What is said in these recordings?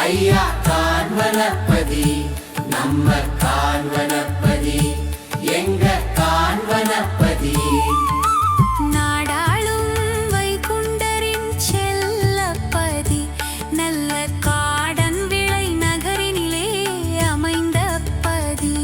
ஐயா காண்வனப்பதி நம்ம காண்வனப்பதி எங்க காண்வனப்பதி நாடாளும் வைகுண்டரின் செல்லப்பதி நல்ல காடன் விளை நகரினிலே அமைந்த பதி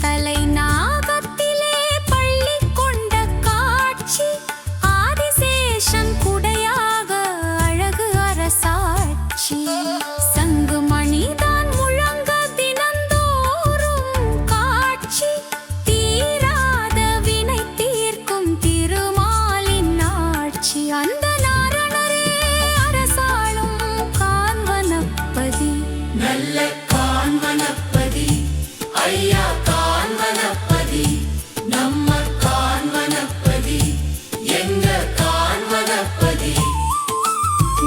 தலை நாகத்திலே பள்ளி கொண்ட காட்சி ஆதிசேஷன் குடையாக அழகு அரசாட்சி சங்கு மணிதான் முழங்க தினந்தோறும் காட்சி தீராத வினை தீர்க்கும் திருமாலின் ஆட்சி அந்த நாரணரே அரசாளும் காண்வனப்பதி நல்ல காண்வனப்பதி ஐயா காண்வனப்பதி நம்ம காண்வனப்பதி எங்க காண்வனப்பதி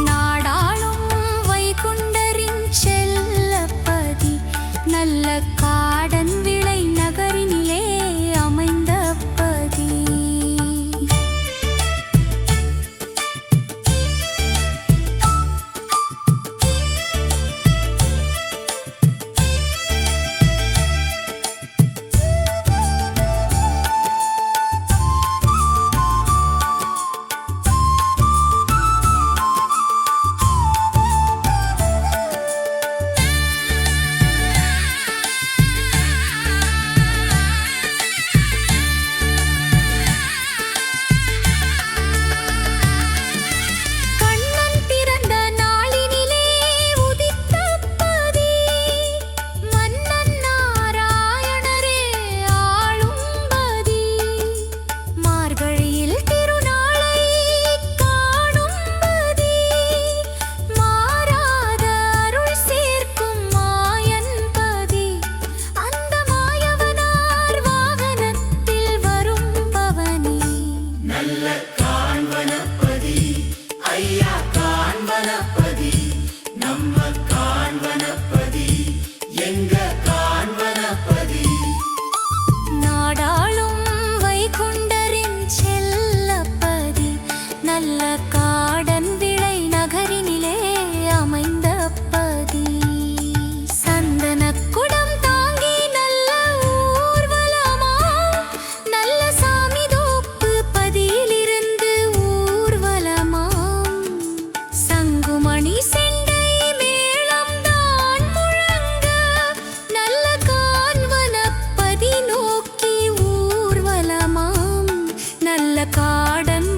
நாடாளும் வைகுண்டரின் செல்லப்பதி நல்ல காடன் விளை நகரினிலே அமைந்த பதி ஐயா காண்வனப்பதி நம்ம காண்வனப்பதி எங்க காண்வனப்பதி நாடாளும் வைகுண்டரின் செல்லப்பதி நல்ல காடன் விளை நகரினிலே அமைந்த பதி சந்தனக்குடம் தாங்கி நல்ல ஊர்வலமா நல்ல சாமி தோப்பு பதியிலிருந்து ஊர்வலமா சங்குமணி செண்டை மேளம் தான் முழங்க நல்ல காண்வனப்பதி நோக்கி ஊர்வலமாம் நல்ல காடன்